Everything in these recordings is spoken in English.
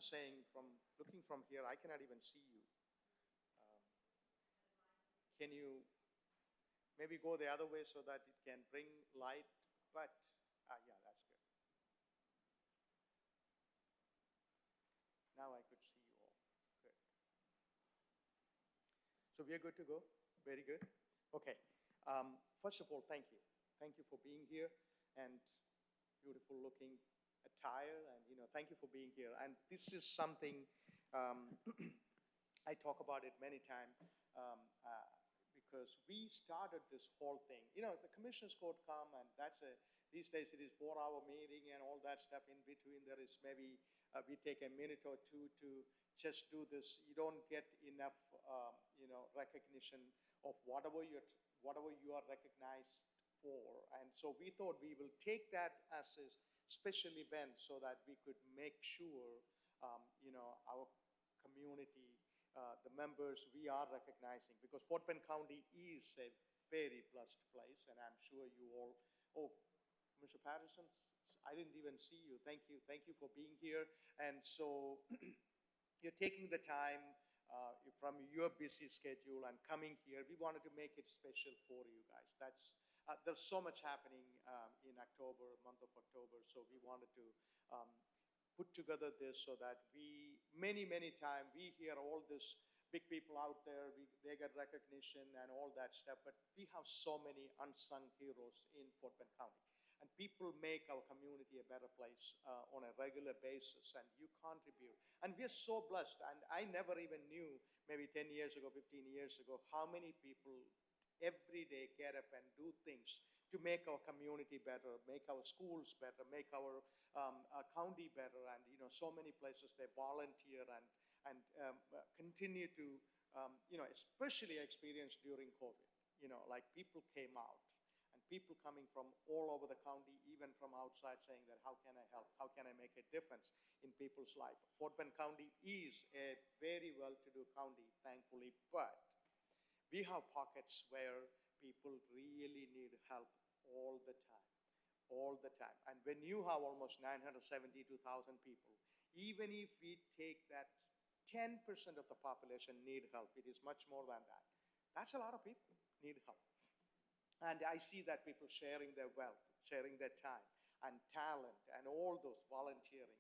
saying looking from here, I cannot even see you. Um, can you maybe go the other way so that it can bring light? But, yeah, that's good. Now I could see you all. Good. So we are good to go? Very good. Okay. First of all, thank you. Thank you for being here and beautiful looking attire, and thank you for being here. And this is something I talk about it many times um, uh, because we started this whole thing. The commissioners court come, and these days it is 4-hour meeting and all that stuff. In between there is maybe we take a minute or two to just do this. You don't get enough recognition of whatever you are recognized for. And so we thought we will take that as a special event so that we could make sure our community, the members we are recognizing, because Fort Bend County is a very blessed place, and I'm sure you all, oh, Mr. Patterson, I didn't even see you. Thank you for being here. And so you're taking the time from your busy schedule and coming here. We wanted to make it special for you guys. There's so much happening in October, month of October, so we wanted to put together this so that many times we hear all this big people out there, they get recognition and all that stuff, but we have so many unsung heroes in Fort Bend County. And people make our community a better place on a regular basis, and you contribute. And we're so blessed, and I never even knew, maybe 10 years ago, 15 years ago, how many people every day get up and do things to make our community better, make our schools better, make our county better. And so many places they volunteer and continue to, especially experienced during COVID. Like people came out, and people coming from all over the county, even from outside, saying that how can I help? How can I make a difference in people's life? Fort Bend County is a very well-to-do county, thankfully, but we have pockets where people really need help all the time. And when you have almost 972,000 people, even if we take that 10% of the population need help, it is much more than that. That's a lot of people need help. And I see that people sharing their wealth, sharing their time and talent and all those volunteering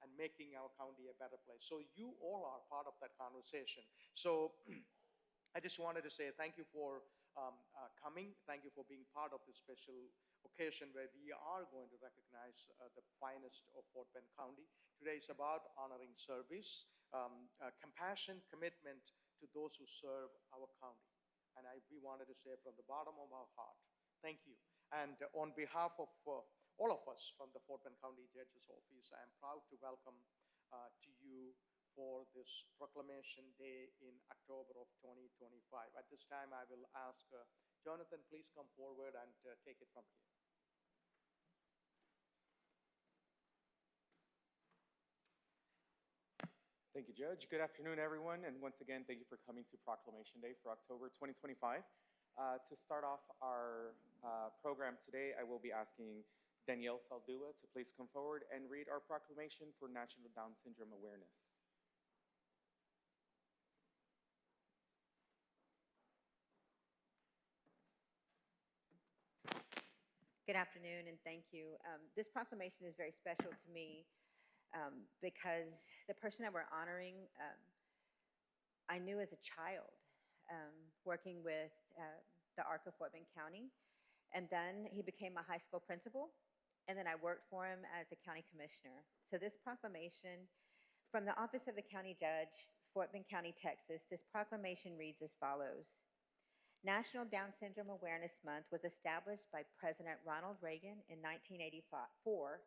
and making our county a better place. So you all are part of that conversation. So I just wanted to say thank you for coming. Thank you for being part of this special occasion where we are going to recognize the finest of Fort Bend County. Today is about honoring service, compassion, commitment to those who serve our county. And we wanted to say from the bottom of our heart, thank you. And on behalf of all of us from the Fort Bend County Judge's Office, I am proud to welcome to you for this Proclamation Day in October of 2025. At this time, I will ask Jonathan, please come forward and take it from here. Thank you, Judge. Good afternoon, everyone. And once again, thank you for coming to Proclamation Day for October 2025. To start off our program today, I will be asking Danielle Saldua to please come forward and read our proclamation for National Down Syndrome Awareness. Good afternoon, and thank you. This proclamation is very special to me because the person that we're honoring, I knew as a child, working with the ARC of Fort Bend County, and then he became a high school principal, and then I worked for him as a county commissioner. So this proclamation, from the Office of the County Judge, Fort Bend County, Texas, this proclamation reads as follows. National Down Syndrome Awareness Month was established by President Ronald Reagan in 1984,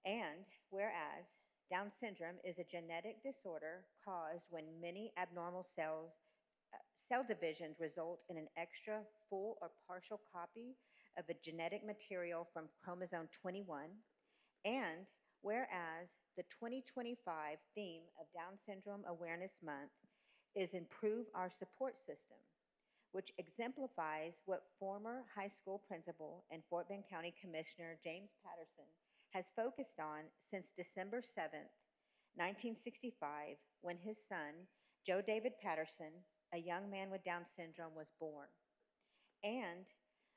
and whereas Down syndrome is a genetic disorder caused when many abnormal cell divisions result in an extra full or partial copy of a genetic material from chromosome 21, and whereas the 2025 theme of Down Syndrome Awareness Month is Improve Our Support System, which exemplifies what former high school principal and Fort Bend County Commissioner James Patterson has focused on since December 7th 1965, when his son, Joe David Patterson, a young man with Down syndrome, was born. And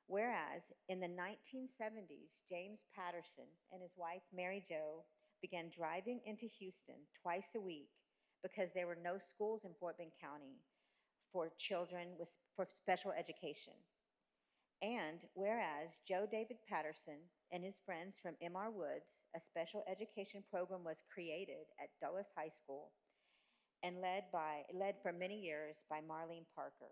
whereas in the 1970s, James Patterson and his wife, Mary Jo, began driving into Houston twice a week because there were no schools in Fort Bend County for children for special education. And whereas Joe David Patterson and his friends from M.R. Woods, a special education program was created at Dulles High School and led for many years by Marlene Parker.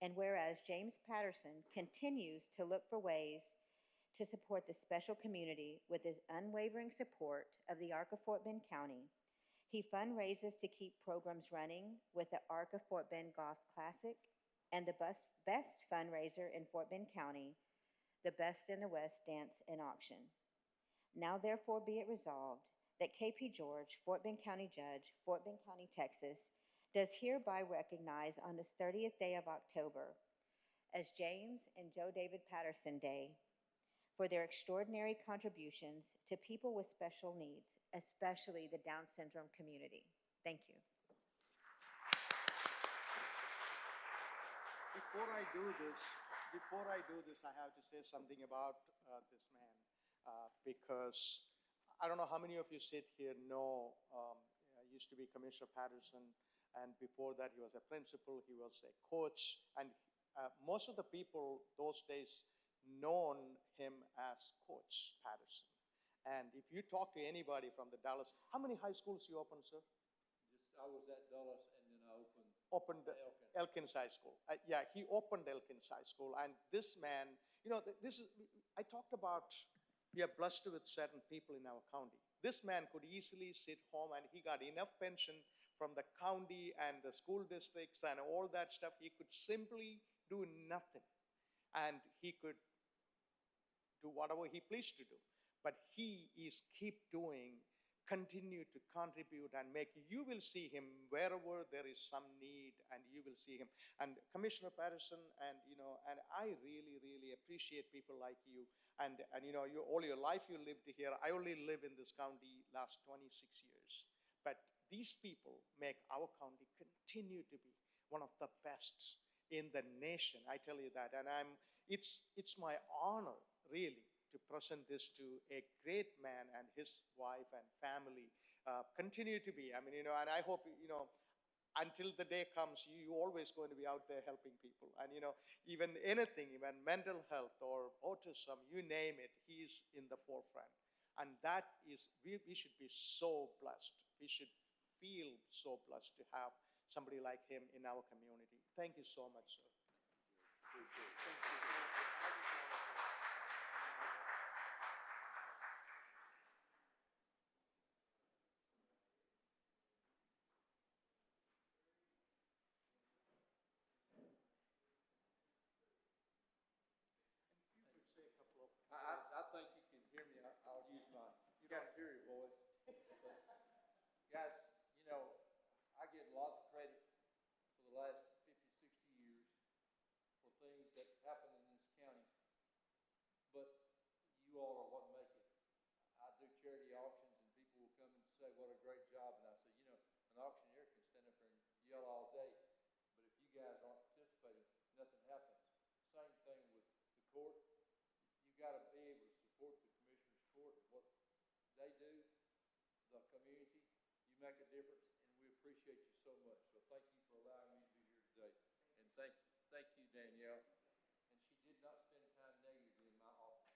And whereas James Patterson continues to look for ways to support the special community with his unwavering support of the Arc of Fort Bend County, he fundraises to keep programs running with the Arc of Fort Bend Golf Classic and the best fundraiser in Fort Bend County, the Best in the West Dance and Auction. Now therefore be it resolved that KP George, Fort Bend County Judge, Fort Bend County, Texas, does hereby recognize on this 30th day of October as James and Joe David Patterson Day for their extraordinary contributions to people with special needs, especially the Down syndrome community. Thank you. Before I do this, I have to say something about this man because I don't know how many of you sit here know used to be Commissioner Patterson, and before that he was a principal, he was a coach, and most of the people those days known him as Coach Patterson. And if you talk to anybody from the Dallas, how many high schools you opened, sir? I was at Dulles and then I Opened Elkin. Elkins High School. Yeah, he opened Elkins High School, and this man, you know, this is. I talked about we are blessed with certain people in our county. This man could easily sit home, and he got enough pension from the county and the school districts and all that stuff. He could simply do nothing, and he could do whatever he pleased to do. But he is keep doing, continue to contribute and make. You will see him wherever there is some need, and you will see him. And Commissioner Patterson, and and I really, really appreciate people like you. And you all your life you lived here. I only live in this county last 26 years. But these people make our county continue to be one of the best in the nation. I tell you that, and it's my honor really to present this to a great man and his wife and family. Continue to be. I mean, and I hope until the day comes, you always going to be out there helping people. And even anything, even mental health or autism, you name it, he's in the forefront. And that is, we should be so blessed. We should feel so blessed to have somebody like him in our community. Thank you so much, sir. Thank you. You could say a couple of I think you can hear me. I'll use my cafeteria voice. But guys, I get a lot of credit for the last 50, 60 years for things that happen in this county. But you all are what make it. I do charity auctions and people will come and say, what a great job. And I say, an auctioneer can stand up there and yell all day. But if you guys aren't participating, nothing happens. Same thing with the court. You got to be able to support the Commissioner's Court and what they do, the community. You make a difference, and we appreciate you so much. So thank you for allowing me to be here today. And thank you, Danielle. And she did not spend time negatively in my office.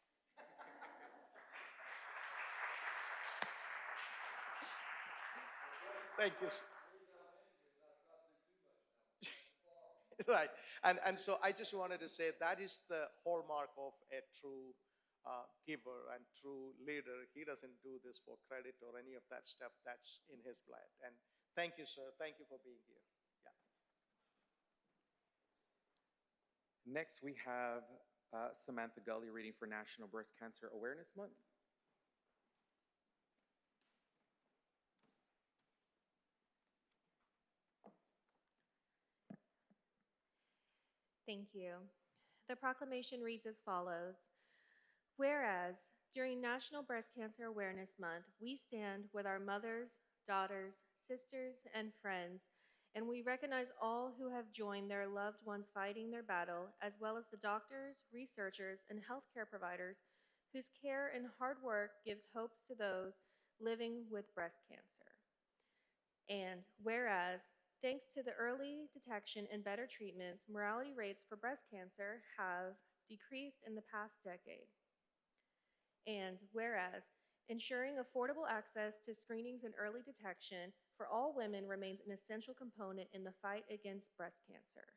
Thank you. Right. And so I just wanted to say that is the hallmark of a true giver and true leader. He doesn't do this for credit or any of that stuff. That's in his blood. And thank you, sir. Thank you for being here. Yeah. Next, we have Samantha Gully reading for National Breast Cancer Awareness Month. Thank you. The proclamation reads as follows. Whereas, during National Breast Cancer Awareness Month, we stand with our mothers, daughters, sisters, and friends, and we recognize all who have joined their loved ones fighting their battle, as well as the doctors, researchers, and healthcare providers whose care and hard work gives hopes to those living with breast cancer. And whereas, thanks to the early detection and better treatments, mortality rates for breast cancer have decreased in the past decade. And whereas, ensuring affordable access to screenings and early detection for all women remains an essential component in the fight against breast cancer.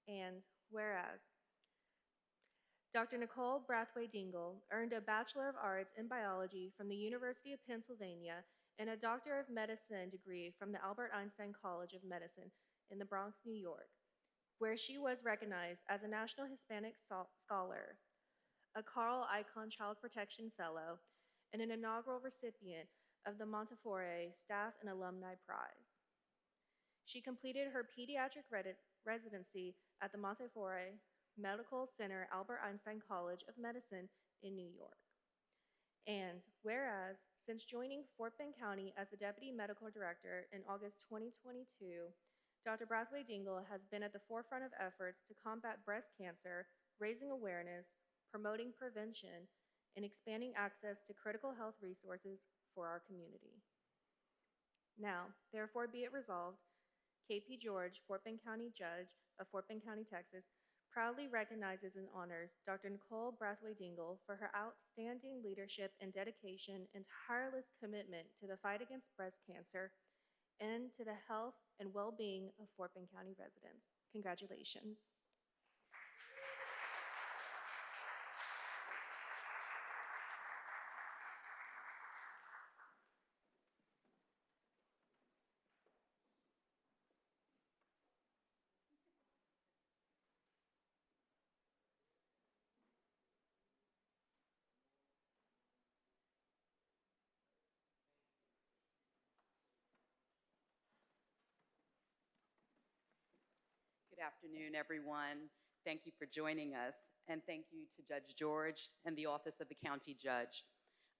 And whereas, Dr. Nicole Brathwaite Dingle earned a Bachelor of Arts in Biology from the University of Pennsylvania and a Doctor of Medicine degree from the Albert Einstein College of Medicine in the Bronx, New York, where she was recognized as a National Hispanic Scholar, a Carl Icahn Child Protection Fellow, and an inaugural recipient of the Montefiore Staff and Alumni Prize. She completed her pediatric residency at the Montefiore Medical Center, Albert Einstein College of Medicine in New York. And whereas, since joining Fort Bend County as the Deputy Medical Director in August 2022, Dr. Brathwaite Dingle has been at the forefront of efforts to combat breast cancer, raising awareness, promoting prevention, and expanding access to critical health resources for our community. Now, therefore be it resolved, KP George, Fort Bend County Judge of Fort Bend County, Texas, proudly recognizes and honors Dr. Nicole Brathwaite Dingle for her outstanding leadership and dedication and tireless commitment to the fight against breast cancer and to the health and well-being of Fort Bend County residents. Congratulations. Good afternoon, everyone. Thank you for joining us, and thank you to Judge George and the Office of the County Judge.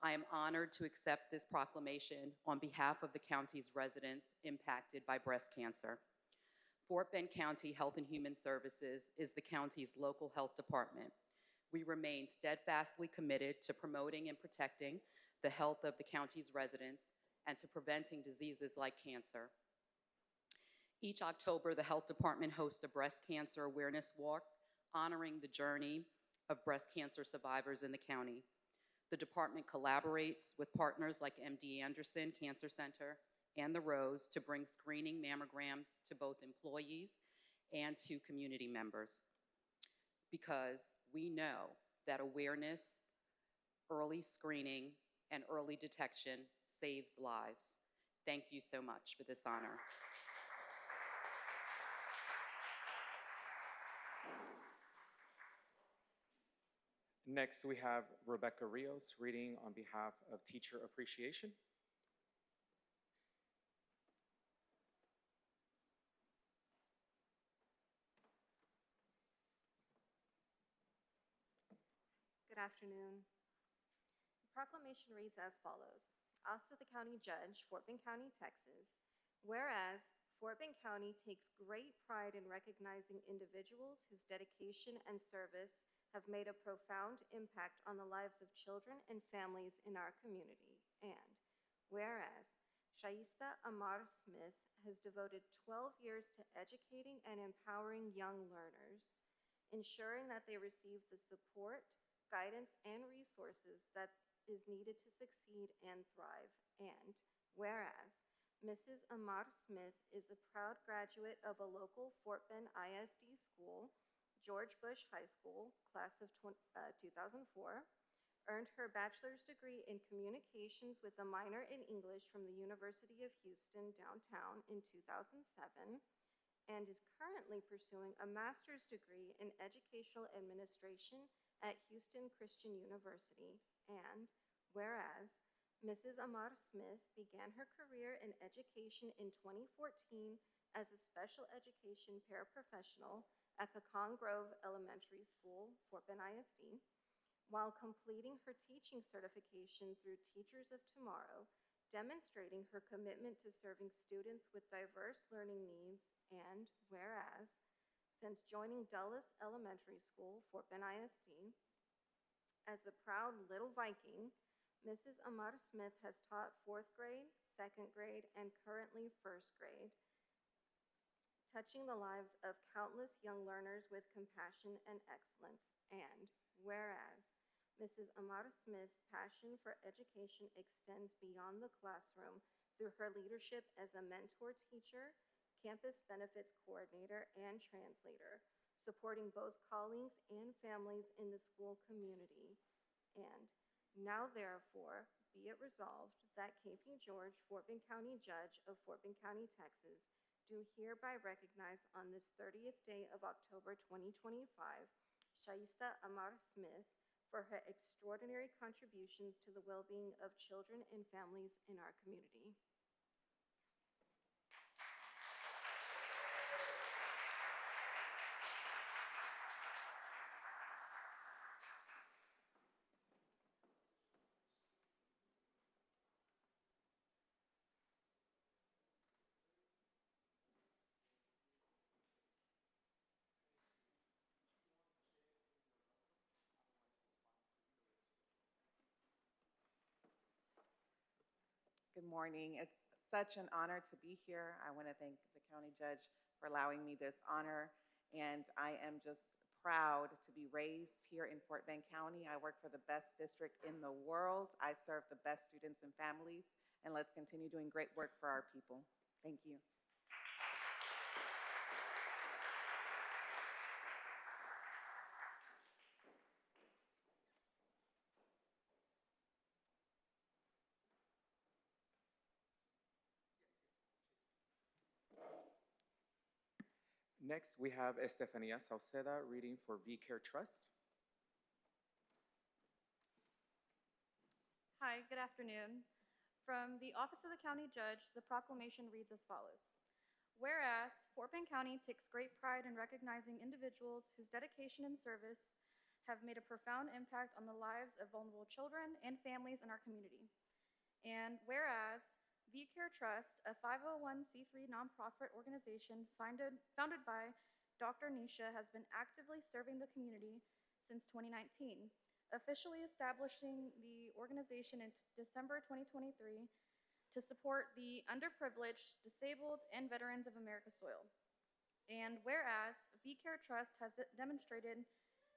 I am honored to accept this proclamation on behalf of the county's residents impacted by breast cancer. Fort Bend County Health and Human Services is the county's local health department. We remain steadfastly committed to promoting and protecting the health of the county's residents and to preventing diseases like cancer. Each October, the Health Department hosts a breast cancer awareness walk honoring the journey of breast cancer survivors in the county. The department collaborates with partners like MD Anderson Cancer Center and the Rose to bring screening mammograms to both employees and to community members, because we know that awareness, early screening, and early detection saves lives. Thank you so much for this honor. Next, we have Rebecca Rios reading on behalf of Teacher Appreciation. Good afternoon. The proclamation reads as follows. Asked to the County Judge, Fort Bend County, Texas, whereas Fort Bend County takes great pride in recognizing individuals whose dedication and service have made a profound impact on the lives of children and families in our community. And whereas Shaista Amar Smith has devoted 12 years to educating and empowering young learners, ensuring that they receive the support, guidance, and resources that is needed to succeed and thrive. And whereas Mrs. Amar Smith is a proud graduate of a local Fort Bend ISD school, George Bush High School, class of 2004, earned her bachelor's degree in communications with a minor in English from the University of Houston downtown in 2007, and is currently pursuing a master's degree in educational administration at Houston Christian University. And whereas Mrs. Amar Smith began her career in education in 2014 as a special education paraprofessional at Pecan Grove Elementary School, Fort Bend ISD, while completing her teaching certification through Teachers of Tomorrow, demonstrating her commitment to serving students with diverse learning needs, and whereas, since joining Dulles Elementary School, Fort Bend ISD, as a proud little Viking, Mrs. Amar Smith has taught fourth grade, second grade, and currently first grade, touching the lives of countless young learners with compassion and excellence. And whereas Mrs. Amar Smith's passion for education extends beyond the classroom through her leadership as a mentor teacher, campus benefits coordinator, and translator, supporting both colleagues and families in the school community. And now therefore be it resolved that KP George, Fort Bend County Judge of Fort Bend County, Texas, do hereby recognize on this 30th day of October 2025, Shaista Amar Smith for her extraordinary contributions to the well-being of children and families in our community. Good morning. It's such an honor to be here. I want to thank the county judge for allowing me this honor, and I am just proud to be raised here in Fort Bend County. I work for the best district in the world. I serve the best students and families, and let's continue doing great work for our people. Thank you. Next, we have Estefania Sauceda reading for V-Care Trust. Hi, good afternoon. From the Office of the County Judge, the proclamation reads as follows. Whereas Fort Bend County takes great pride in recognizing individuals whose dedication and service have made a profound impact on the lives of vulnerable children and families in our community. And whereas V-Care Trust, a 501c3 nonprofit organization founded by Dr. Nisha, has been actively serving the community since 2019, officially establishing the organization in December 2023 to support the underprivileged, disabled, and veterans of America's soil. And whereas V-Care Trust has demonstrated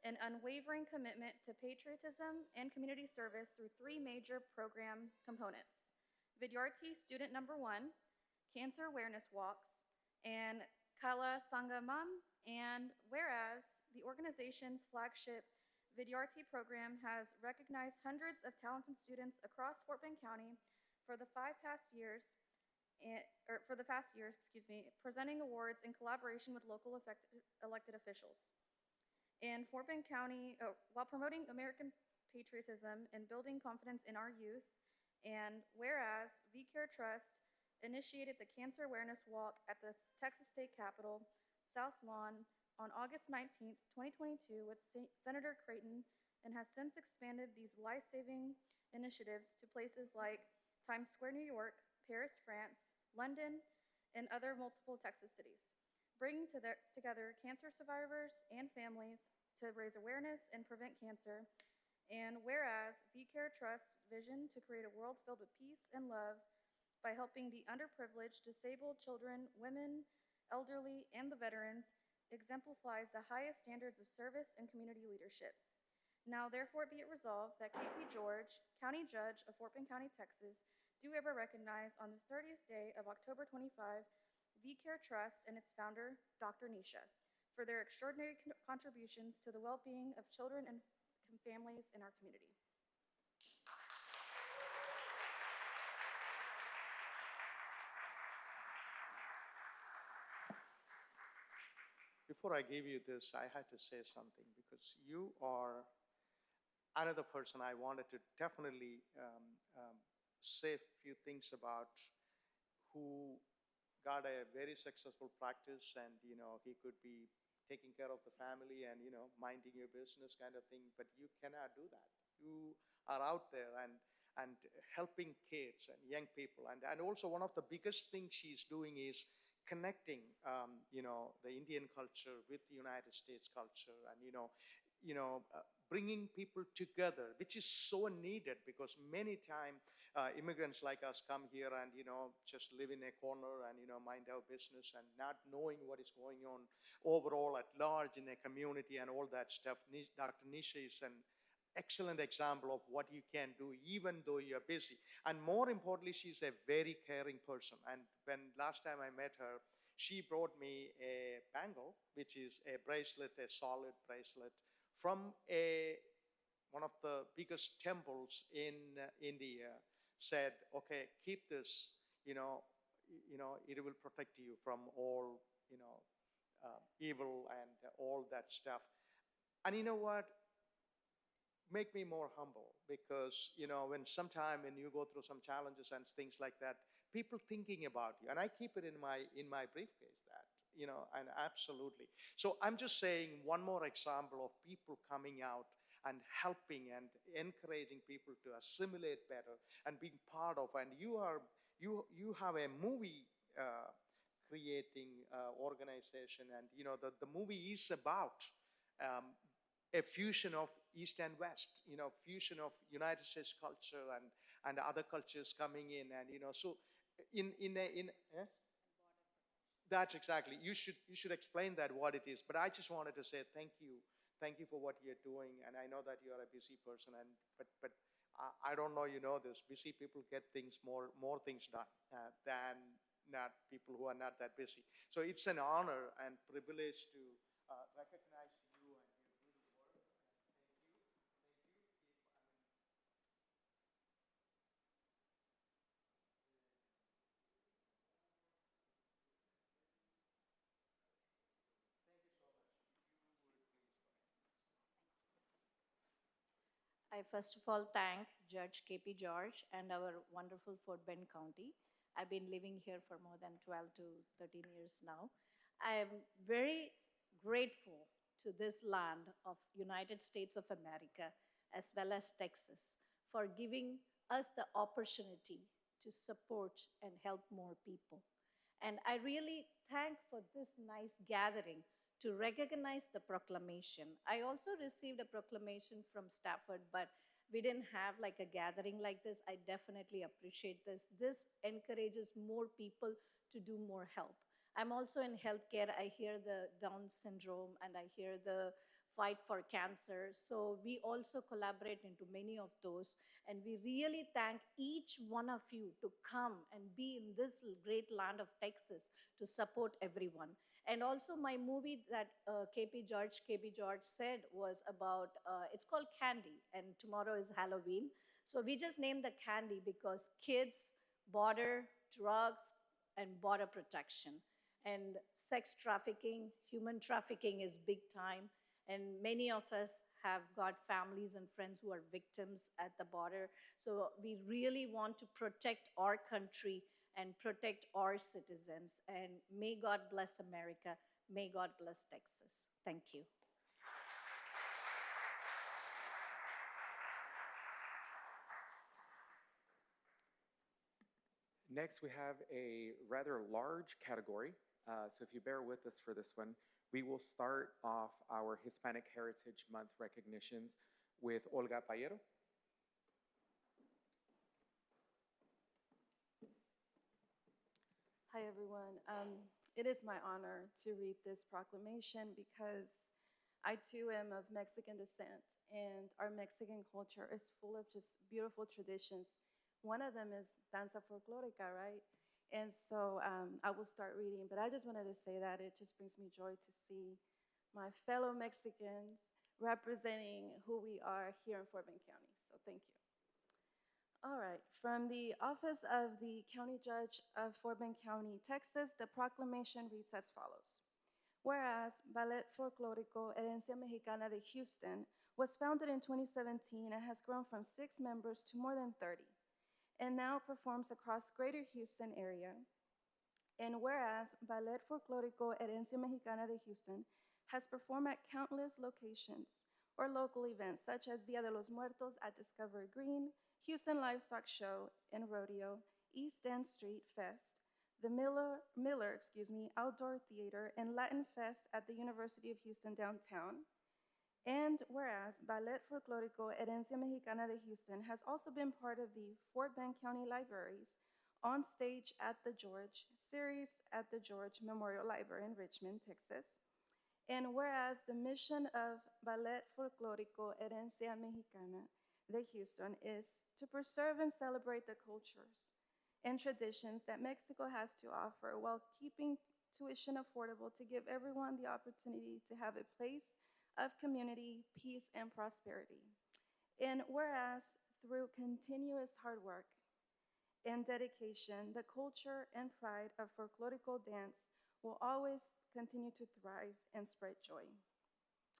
an unwavering commitment to patriotism and community service through three major program components: Vidyarthi Student Number 1, Cancer Awareness Walks, and Kala Sangamam. And whereas the organization's flagship Vidyarthi program has recognized hundreds of talented students across Fort Bend County for the past years, presenting awards in collaboration with local elected officials. In Fort Bend County, while promoting American patriotism and building confidence in our youth. And whereas V-Care Trust initiated the Cancer Awareness Walk at the Texas State Capitol, South Lawn, on August 19th, 2022 with Senator Creighton, and has since expanded these life-saving initiatives to places like Times Square, New York, Paris, France, London, and other multiple Texas cities, bringing together cancer survivors and families to raise awareness and prevent cancer. And whereas V-Care Trust's vision to create a world filled with peace and love by helping the underprivileged, disabled children, women, elderly, and the veterans exemplifies the highest standards of service and community leadership. Now therefore be it resolved that KP George, County Judge of Fort Bend County, Texas, do ever recognize on this 30th day of October 25 V-Care Trust and its founder, Dr. Nisha, for their extraordinary contributions to the well-being of children and families in our community. Before I give you this, I had to say something because you are another person I wanted to definitely say a few things about, who got a very successful practice, and he could be taking care of the family and minding your business kind of thing, but you cannot do that. You are out there, and and helping kids and young people. And also one of the biggest things she's doing is connecting, the Indian culture with the United States culture, and bringing people together, which is so needed because many times immigrants like us come here and just live in a corner and mind our business and not knowing what is going on overall at large in a community and all that stuff. Dr. Nisha is an excellent example of what you can do even though you're busy. And more importantly, she's a very caring person. And when last time I met her, she brought me a bangle, which is a bracelet, a solid bracelet from one of the biggest temples in India. Said, okay, keep this, it will protect you from all, evil and all that stuff. And you know what? Make me more humble because when sometime when you go through some challenges and things like that, people thinking about you, and I keep it in my briefcase, that and absolutely. So I'm just saying one more example of people coming out and helping and encouraging people to assimilate better and being part of. And you have a movie creating organization, and the movie is about um, a fusion of East and West, fusion of United States culture and other cultures coming in, and so in eh? That's exactly. You should explain that what it is. But I just wanted to say thank you for what you're doing, and I know that you are a busy person, and but I don't know, this busy people get more things done than not people who are not that busy. So it's an honor and privilege to recognize you and your good work. I first of all thank Judge KP George and our wonderful Fort Bend County. I've been living here for more than 12 to 13 years now. I am very grateful to this land of United States of America as well as Texas for giving us the opportunity to support and help more people. And I really thank for this nice gathering to recognize the proclamation. I also received a proclamation from Stafford, but we didn't have like a gathering like this. I definitely appreciate this. This encourages more people to do more help. I'm also in healthcare. I hear the Down syndrome and I hear the fight for cancer. So we also collaborate into many of those. And we really thank each one of you to come and be in this great land of Texas to support everyone. And also my movie that KP George said was about, it's called Candy, and tomorrow is Halloween. So we just named the Candy because kids, border, drugs, and border protection. And sex trafficking, human trafficking is big time. And many of us have got families and friends who are victims at the border. So we really want to protect our country and protect our citizens. And may God bless America. May God bless Texas. Thank you. Next, we have a rather large category. So if you bear with us for this one, we will start off our Hispanic Heritage Month recognitions with Olga Payero. Hi, everyone. It is my honor to read this proclamation because I too am of Mexican descent, and our Mexican culture is full of just beautiful traditions. One of them is danza folclórica, right? And so I will start reading, but I just wanted to say that it just brings me joy to see my fellow Mexicans representing who we are here in Fort Bend County. So thank you. All right, from the Office of the County Judge of Fort Bend County, Texas, the proclamation reads as follows. Whereas Ballet Folclórico Herencia Mexicana de Houston was founded in 2017 and has grown from 6 members to more than 30, and now performs across greater Houston area. And whereas Ballet Folclórico Herencia Mexicana de Houston has performed at countless locations or local events such as Dia de los Muertos at Discovery Green, Houston Livestock Show and Rodeo, East End Street Fest, the Miller Outdoor Theater, and Latin Fest at the University of Houston downtown. And whereas Ballet Folclórico Herencia Mexicana de Houston has also been part of the Fort Bend County Libraries On Stage at the George series at the George Memorial Library in Richmond, Texas. And whereas the mission of Ballet Folclórico Herencia Mexicana de Houston is to preserve and celebrate the cultures and traditions that Mexico has to offer while keeping tuition affordable to give everyone the opportunity to have a place of community, peace, and prosperity. And whereas through continuous hard work and dedication, the culture and pride of folklorical dance will always continue to thrive and spread joy.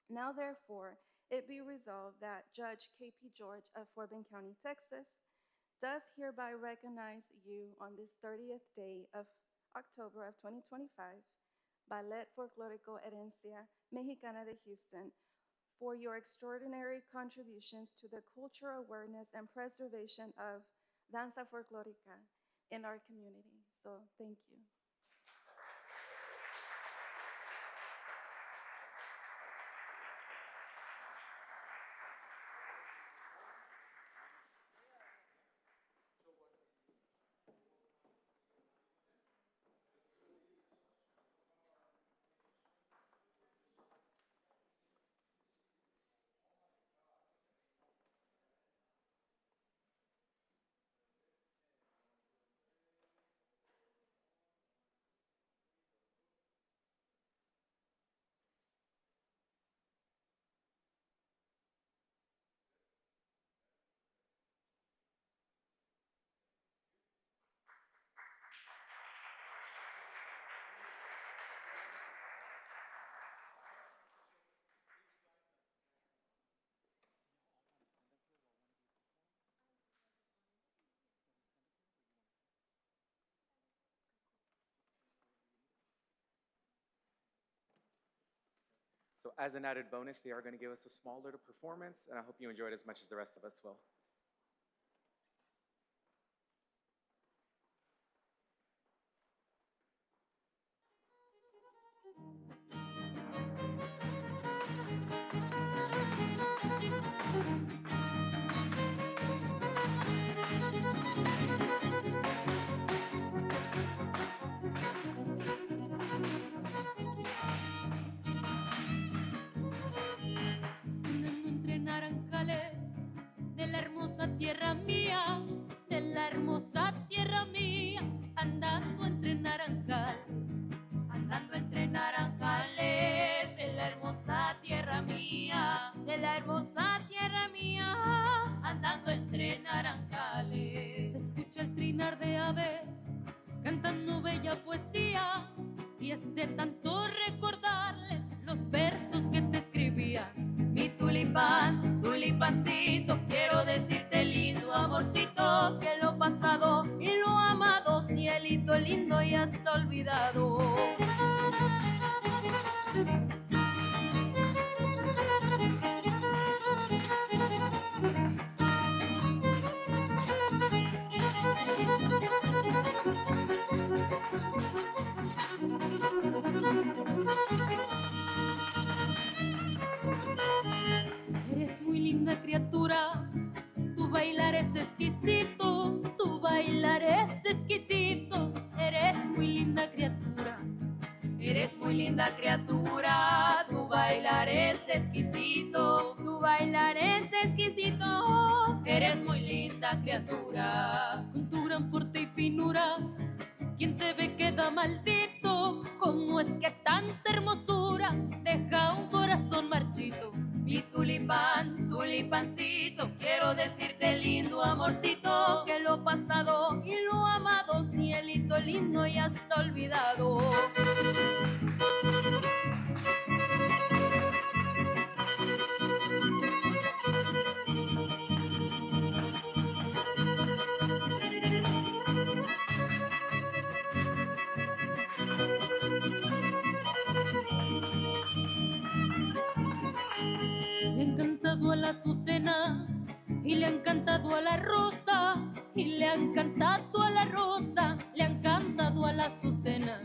Now, therefore, it be resolved that Judge K.P. George of Fort Bend County, Texas, does hereby recognize you on this 30th day of October of 2025, Ballet Folclórico Herencia Mexicana de Houston, for your extraordinary contributions to the cultural awareness and preservation of danza folclórica in our community. So, thank you. So as an added bonus, they are going to give us a small little performance, and I hope you enjoy it as much as the rest of us will. Andando entre naranjales de la hermosa tierra mía, de la hermosa tierra mía, andando entre naranjales, andando entre naranjales de la hermosa tierra mía, de la hermosa tierra mía, andando entre naranjales. Se escucha el trinar de aves cantando bella poesía, y es de tanto recordarles los versos que te escribía. Mi tulipán, tulipancito, quiero decirte lindo amorcito, que lo pasado y lo amado, cielito lindo, ya está olvidado. Eres muy linda criatura, tu bailar es exquisito, tu bailar es exquisito, eres muy linda criatura. Eres muy linda criatura, tu bailar es exquisito, tu bailar es exquisito, eres muy linda criatura. Con tu gran porte y finura, quien te ve queda maldito, ¿cómo es que tanta hermosura deja un corazón marchito? Mi tulipán, tulipancito, quiero decirte lindo amorcito, que lo pasado y lo amado, cielito lindo, ya está olvidado. Le ha encantado a la azucena y le han cantado a la rosa, y le han cantado a la rosa, le han cantado a la azucena.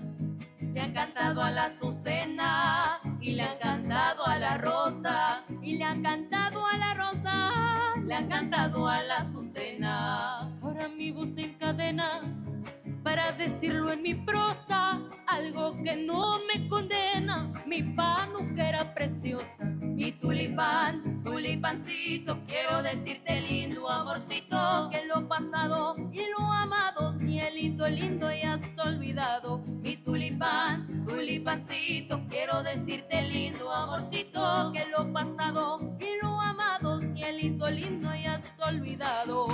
Le han cantado a la azucena y le han cantado a la rosa y le han cantado a la rosa, le han cantado a la azucena. Ahora mi voz se encadena para decirlo en mi prosa, algo que no me condena, mi panuquera preciosa. Mi tulipán, tulipancito, quiero decirte lindo amorcito, Que lo pasado y lo amado, cielito lindo, ya está olvidado. mi tulipán, tulipancito, quiero decirte lindo amorcito, Que lo pasado y lo amado, cielito lindo, ya está olvidado.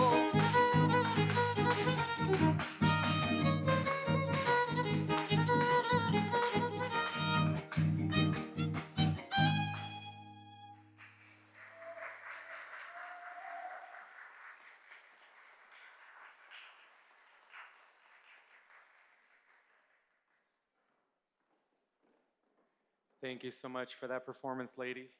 Thank you so much for that performance, ladies.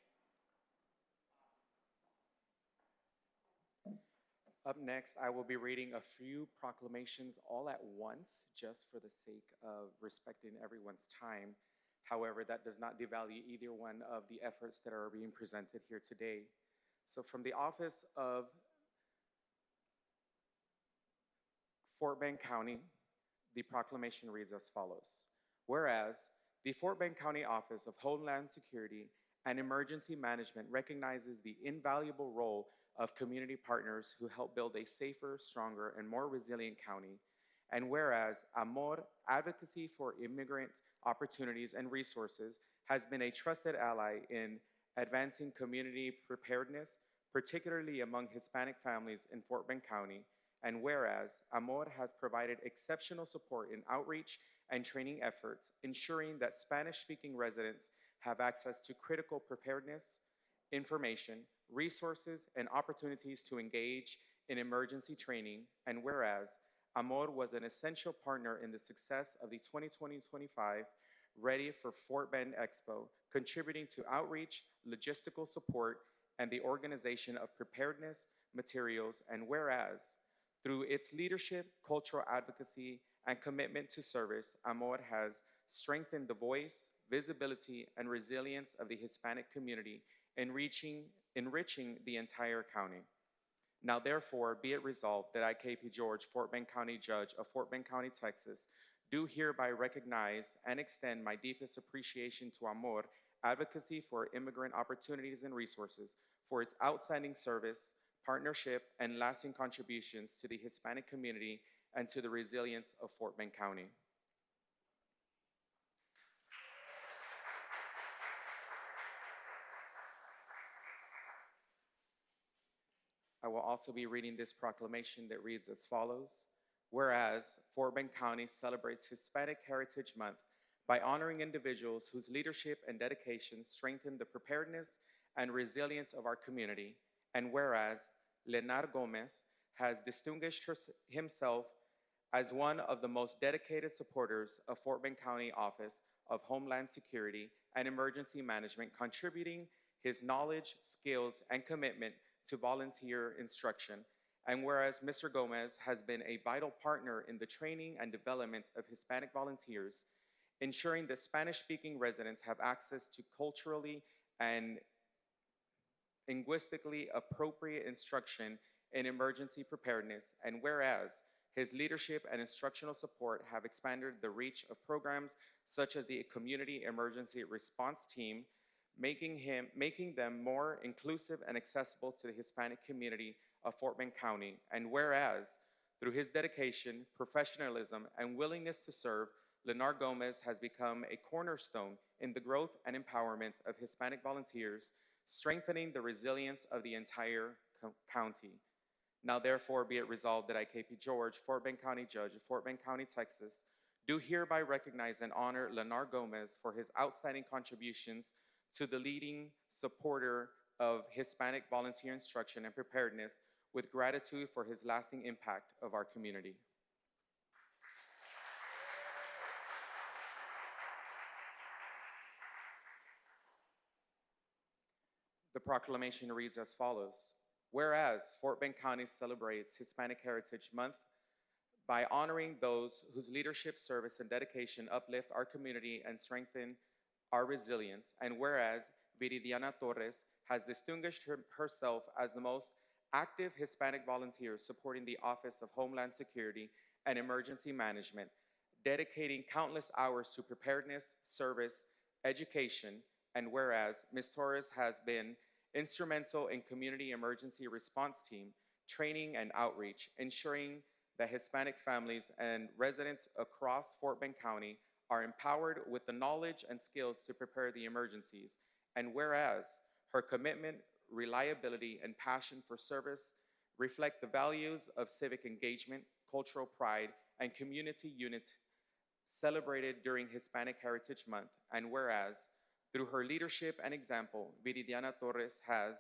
Up next, I will be reading a few proclamations all at once, just for the sake of respecting everyone's time. However, that does not devalue either one of the efforts that are being presented here today. So from the office of Fort Bend County, the proclamation reads as follows. Whereas the Fort Bend County Office of Homeland Security and Emergency Management recognizes the invaluable role of community partners who help build a safer, stronger, and more resilient county. And whereas AMOR, Advocacy for Immigrant Opportunities and Resources, has been a trusted ally in advancing community preparedness, particularly among Hispanic families in Fort Bend County. And whereas AMOR has provided exceptional support in outreach and training efforts, ensuring that Spanish-speaking residents have access to critical preparedness, information, resources, and opportunities to engage in emergency training. And whereas AMOR was an essential partner in the success of the 2020-25 Ready for Fort Bend Expo, contributing to outreach, logistical support, and the organization of preparedness materials. And whereas through its leadership, cultural advocacy, and commitment to service, AMOR has strengthened the voice, visibility, and resilience of the Hispanic community, enriching the entire county. Now therefore be it resolved that I, KP George, Fort Bend County Judge of Fort Bend County, Texas, do hereby recognize and extend my deepest appreciation to AMOR, Advocacy for Immigrant Opportunities and Resources, for its outstanding service, partnership, and lasting contributions to the Hispanic community and to the resilience of Fort Bend County. I will also be reading this proclamation that reads as follows. Whereas Fort Bend County celebrates Hispanic Heritage Month by honoring individuals whose leadership and dedication strengthen the preparedness and resilience of our community. And whereas Lenar Gomez has distinguished himself as one of the most dedicated supporters of Fort Bend County Office of Homeland Security and Emergency Management, contributing his knowledge, skills, and commitment to volunteer instruction. And whereas Mr. Gomez has been a vital partner in the training and development of Hispanic volunteers, ensuring that Spanish-speaking residents have access to culturally and linguistically appropriate instruction in emergency preparedness. And whereas his leadership and instructional support have expanded the reach of programs such as the Community Emergency Response Team, making them more inclusive and accessible to the Hispanic community of Fort Bend County. And whereas through his dedication, professionalism, and willingness to serve, Lenar Gomez has become a cornerstone in the growth and empowerment of Hispanic volunteers, strengthening the resilience of the entire county. Now therefore be it resolved that I, KP George, Fort Bend County Judge of Fort Bend County, Texas, do hereby recognize and honor Lenar Gomez for his outstanding contributions to the leading supporter of Hispanic volunteer instruction and preparedness, with gratitude for his lasting impact of our community. The proclamation reads as follows. Whereas Fort Bend County celebrates Hispanic Heritage Month by honoring those whose leadership, service, and dedication uplift our community and strengthen our resilience. And whereas Viridiana Torres has distinguished herself as the most active Hispanic volunteer supporting the Office of Homeland Security and Emergency Management, dedicating countless hours to preparedness, service, education, and whereas Ms. Torres has been instrumental in community emergency response team training and outreach, ensuring that Hispanic families and residents across Fort Bend County are empowered with the knowledge and skills to prepare the emergencies. And whereas her commitment, reliability, and passion for service reflect the values of civic engagement, cultural pride, and community unity celebrated during Hispanic Heritage Month. And whereas through her leadership and example, Viridiana Torres has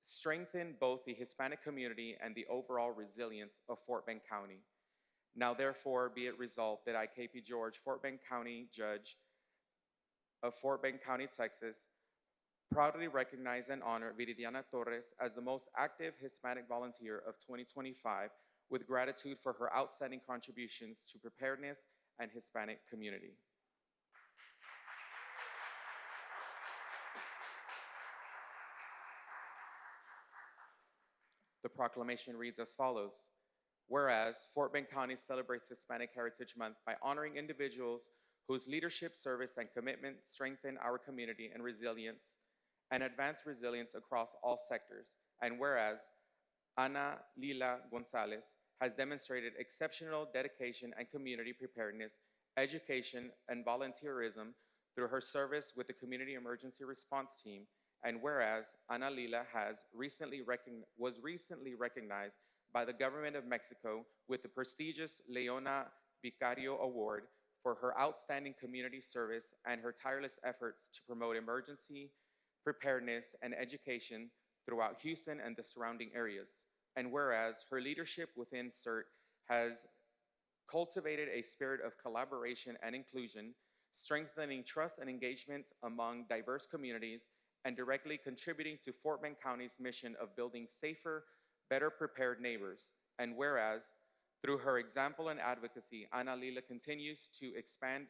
strengthen both the Hispanic community and the overall resilience of Fort Bend County. Now, therefore, be it resolved that I, KP George, Fort Bend County Judge of Fort Bend County, Texas, proudly recognize and honor Viridiana Torres as the most active Hispanic volunteer of 2025 with gratitude for her outstanding contributions to preparedness and Hispanic community. The proclamation reads as follows. Whereas Fort Bend County celebrates Hispanic Heritage Month by honoring individuals whose leadership, service, and commitment strengthen our community and resilience and advance resilience across all sectors. And whereas Ana Lila Gonzalez has demonstrated exceptional dedication and community preparedness, education, and volunteerism through her service with the Community Emergency Response Team. And whereas Ana Lila was recently recognized by the government of Mexico with the prestigious Leona Vicario Award for her outstanding community service and her tireless efforts to promote emergency preparedness and education throughout Houston and the surrounding areas. And whereas her leadership within CERT has cultivated a spirit of collaboration and inclusion, strengthening trust and engagement among diverse communities, and directly contributing to Fort Bend County's mission of building safer, better prepared neighbors. And whereas, through her example and advocacy, Ana Lila continues to expand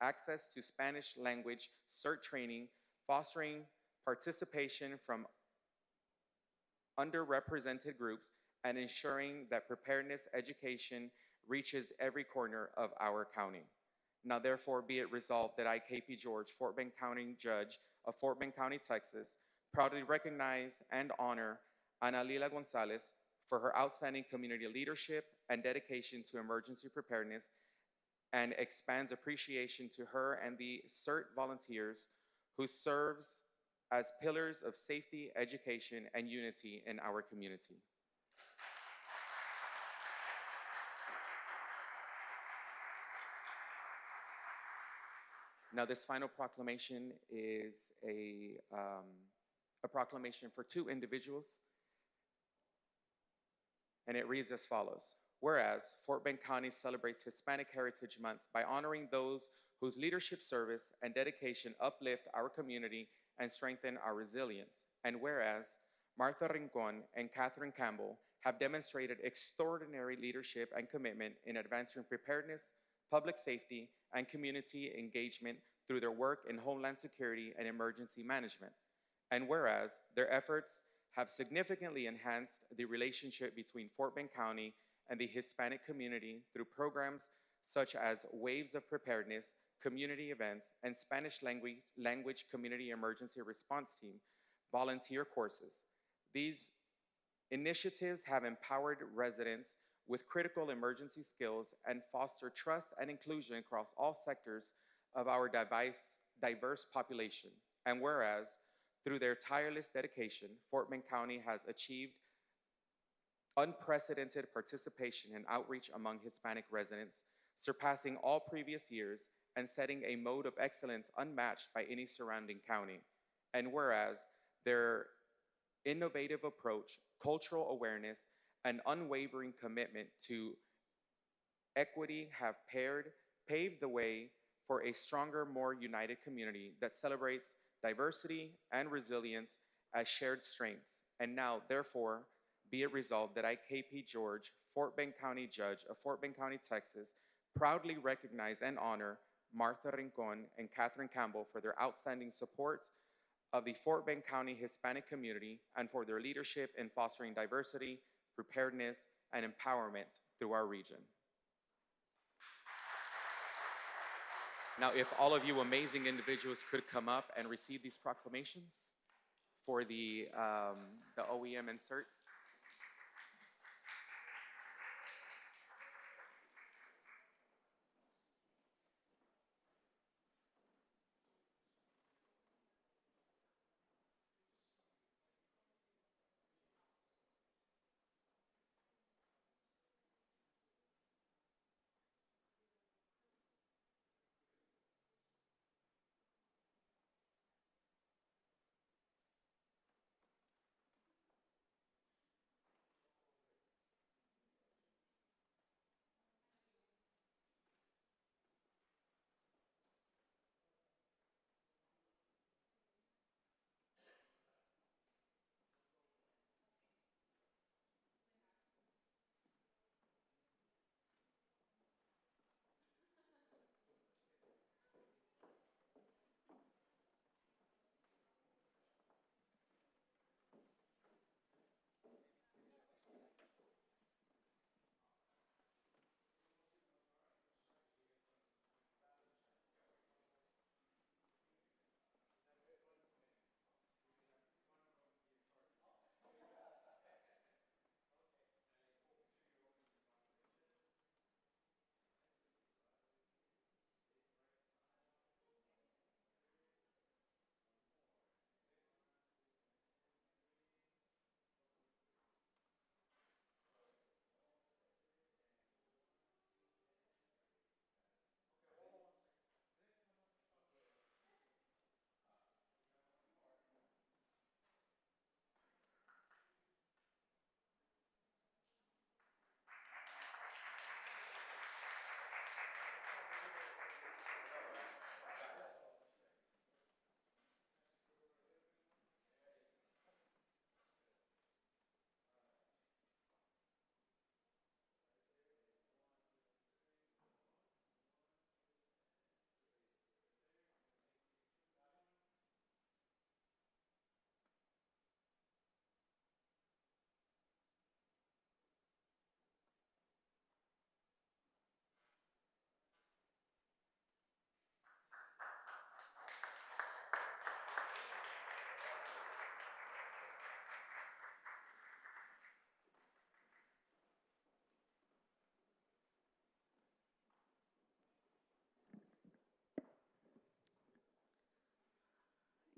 access to Spanish language CERT training, fostering participation from underrepresented groups, and ensuring that preparedness education reaches every corner of our county. Now, therefore, be it resolved that I, KP George, Fort Bend County Judge of Fort Bend County, Texas, proudly recognize and honor Ana Lila Gonzalez for her outstanding community leadership and dedication to emergency preparedness, and expands appreciation to her and the CERT volunteers who serves as pillars of safety, education, and unity in our community. Now, this final proclamation is a proclamation for two individuals, and it reads as follows. Whereas Fort Bend County celebrates Hispanic Heritage Month by honoring those whose leadership, service, and dedication uplift our community and strengthen our resilience. And whereas Martha Rincon and Catherine Campbell have demonstrated extraordinary leadership and commitment in advancing preparedness, public safety, and community engagement through their work in Homeland Security and Emergency Management. And whereas their efforts have significantly enhanced the relationship between Fort Bend County and the Hispanic community through programs such as Waves of Preparedness, community events, and Spanish language community emergency response team volunteer courses. These initiatives have empowered residents with critical emergency skills and foster trust and inclusion across all sectors of our diverse population. And whereas, through their tireless dedication, Fort Bend County has achieved unprecedented participation and outreach among Hispanic residents, surpassing all previous years and setting a mode of excellence unmatched by any surrounding county. And whereas their innovative approach, cultural awareness, and unwavering commitment to equity have paved the way for a stronger, more united community that celebrates diversity, and resilience as shared strengths. And now, therefore, be it resolved that I, KP George, Fort Bend County Judge of Fort Bend County, Texas, proudly recognize and honor Martha Rincon and Catherine Campbell for their outstanding support of the Fort Bend County Hispanic community and for their leadership in fostering diversity, preparedness, and empowerment through our region. Now, if all of you amazing individuals could come up and receive these proclamations for the OEM insert.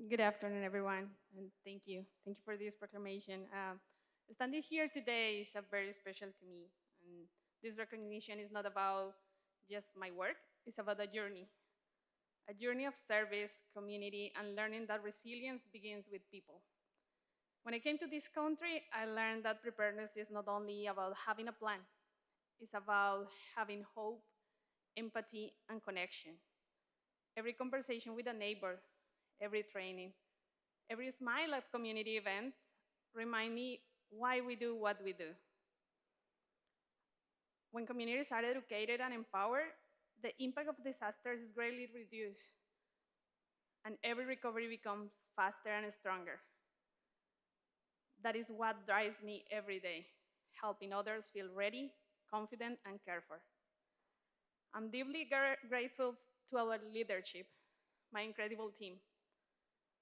Good afternoon, everyone, and thank you. Thank you for this proclamation. Standing here today is very special to me, and this recognition is not about just my work, it's about a journey of service, community, and learning that resilience begins with people. When I came to this country, I learned that preparedness is not only about having a plan, it's about having hope, empathy, and connection. Every conversation with a neighbor, every training, every smile at community events remind me why we do what we do. When communities are educated and empowered, the impact of disasters is greatly reduced, and every recovery becomes faster and stronger. That is what drives me every day, helping others feel ready, confident, and cared for. I'm deeply grateful to our leadership, my incredible team,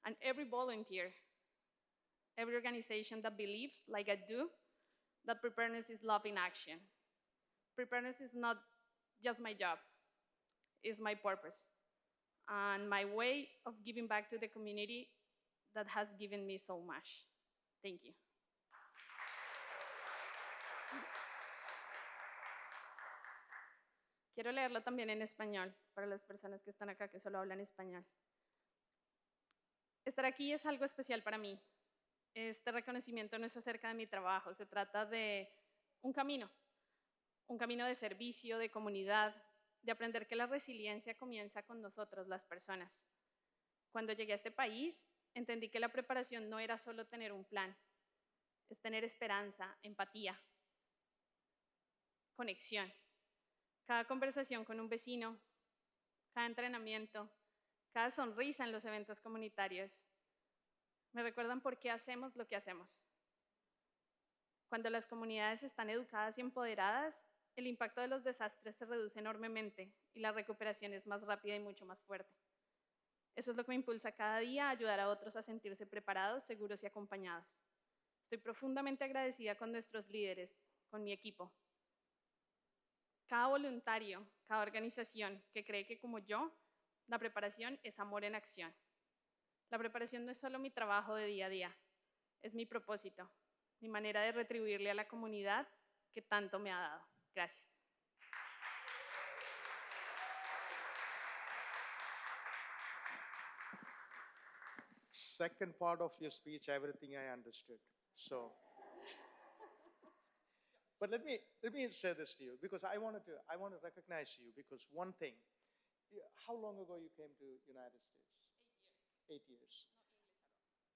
and every volunteer, every organization that believes, like I do, that preparedness is love in action. Preparedness is not just my job, it's my purpose and my way of giving back to the community that has given me so much. Thank you. Quiero leerlo también en español para las personas que están acá que solo hablan español. Estar aquí es algo especial para mí. Este reconocimiento no es acerca de mi trabajo, se trata de un camino de servicio, de comunidad, de aprender que la resiliencia comienza con nosotros, las personas. Cuando llegué a este país, entendí que la preparación no era solo tener un plan, es tener esperanza, empatía, conexión. Cada conversación con un vecino, cada entrenamiento, cada sonrisa en los eventos comunitarios, me recuerdan por qué hacemos lo que hacemos. Cuando las comunidades están educadas y empoderadas, el impacto de los desastres se reduce enormemente y la recuperación es más rápida y mucho más fuerte. Eso es lo que me impulsa cada día a ayudar a otros a sentirse preparados, seguros y acompañados. Estoy profundamente agradecida con nuestros líderes, con mi equipo. Cada voluntario, cada organización que cree que como yo, la preparación es amor en acción. La preparación no es solo mi trabajo de día a día, es mi propósito, mi manera de retribuirle a la comunidad que tanto me ha dado. Gracias. Second part of your speech, everything I understood. So, but let me say this to you because I want to recognize you because one thing. How long ago you came to United States? 8 years. 8 years.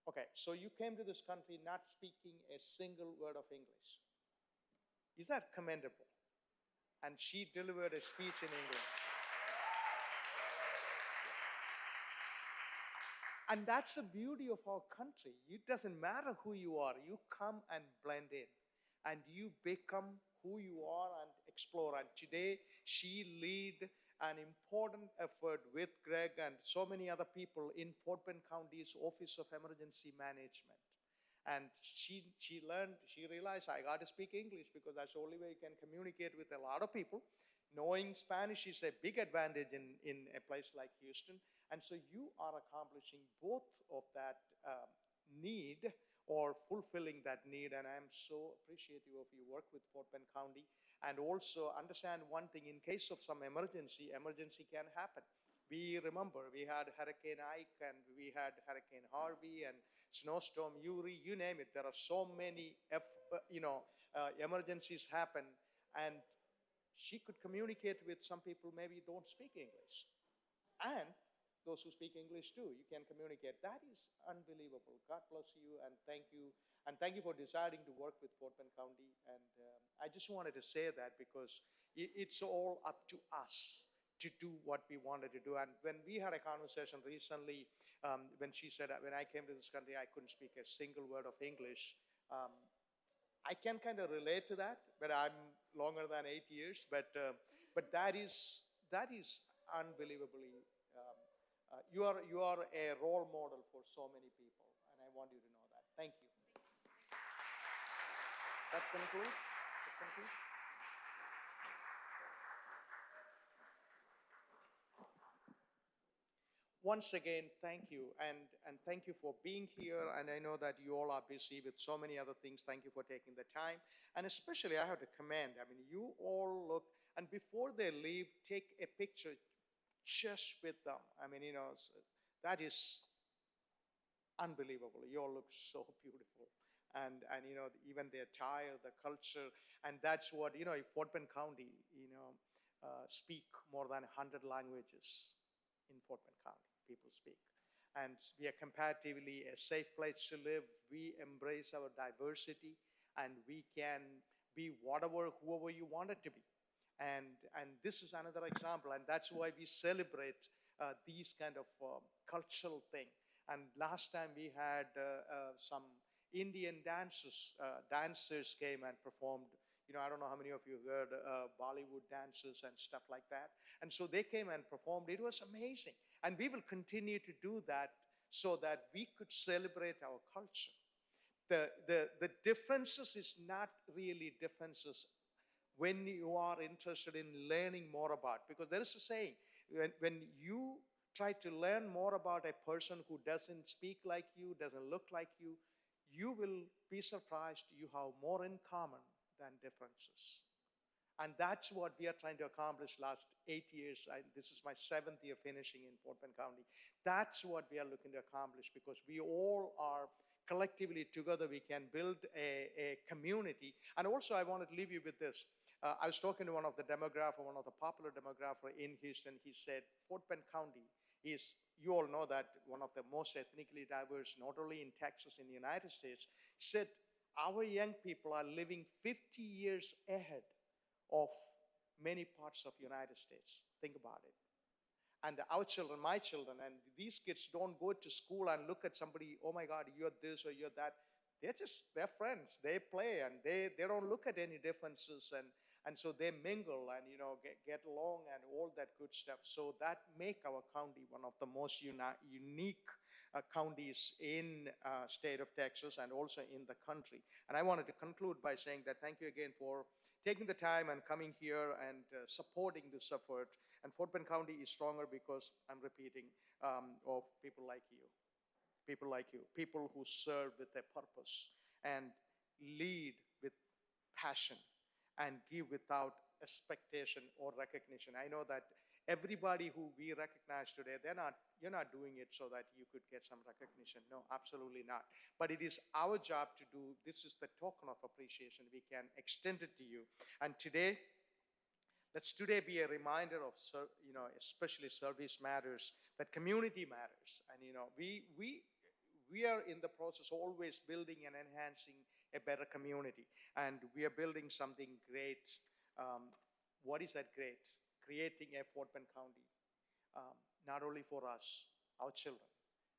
Okay, so you came to this country not speaking a single word of English. Is that commendable? And she delivered a speech in English. And that's the beauty of our country. It doesn't matter who you are. You come and blend in. And you become who you are and explore. And today, she lead an important effort with Greg and so many other people in Fort Bend County's Office of Emergency Management. And she realized I got to speak English because that's the only way you can communicate with a lot of people. Knowing Spanish is a big advantage in a place like Houston. And so you are accomplishing both of that need or fulfilling that need. And I'm so appreciative of your work with Fort Bend County. And also understand one thing, in case of some emergency can happen. We remember we had Hurricane Ike and we had Hurricane Harvey and Snowstorm Uri, you name it. There are so many emergencies happen. And she could communicate with some people maybe don't speak English. And those who speak English too, you can communicate. That is unbelievable. God bless you and thank you. And thank you for deciding to work with Fort Bend County. And I just wanted to say that because it's all up to us to do what we wanted to do. And when we had a conversation recently, when she said, when I came to this country, I couldn't speak a single word of English. I can kind of relate to that, but I'm longer than 8 years. But that is unbelievably. You are a role model for so many people, and I want you to know that. Thank you. That concludes. Once again, thank you, and thank you for being here. And I know that you all are busy with so many other things. Thank you for taking the time. And especially, I have to commend. I mean, you all look, and before they leave, take a picture just with them. I mean, that is unbelievable. You all look so beautiful. And even the attire, the culture, and that's what, Fort Bend County, speak more than 100 languages in Fort Bend County. People speak. And we are comparatively a safe place to live. We embrace our diversity, and we can be whoever you want it to be. And this is another example, and that's why we celebrate these kind of cultural thing. And last time we had some Indian dancers came and performed. I don't know how many of you heard Bollywood dances and stuff like that. And so they came and performed. It was amazing. And we will continue to do that so that we could celebrate our culture. The differences is not really differences when you are interested in learning more about. Because there is a saying, when you try to learn more about a person who doesn't speak like you, doesn't look like you, you will be surprised you have more in common than differences. And that's what we are trying to accomplish last 8 years. This is my 7th year finishing in Fort Bend County. That's what we are looking to accomplish because we all are collectively together. We can build a community. And also I wanted to leave you with this. I was talking to one of the popular demographer in Houston. He said, Fort Bend County is you all know that one of the most ethnically diverse, not only in Texas, in the United States, said our young people are living 50 years ahead of many parts of United States. Think about it. And our children, my children, and these kids don't go to school and look at somebody, oh my God, you're this or you're that. They're friends. They play and they don't look at any differences, and so they mingle and, get along and all that good stuff. So that make our county one of the most unique counties in state of Texas and also in the country. And I wanted to conclude by saying that thank you again for taking the time and coming here and supporting this effort. And Fort Bend County is stronger because, I'm repeating, of people like you. People like you, people who serve with a purpose and lead with passion and give without expectation or recognition. I know that everybody who we recognize today, you're not doing it so that you could get some recognition. No, absolutely not. But it is our job to do, this is the token of appreciation. We can extend it to you. And today, let's today be a reminder of, especially service matters, that community matters. And, we are in the process always building and enhancing a better community. And we are building something great. What is that great? Creating a Fort Bend County, not only for us, our children,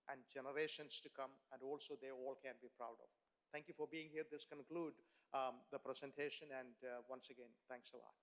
and generations to come, and also they all can be proud of. Thank you for being here. This concludes the presentation, and once again, thanks a lot.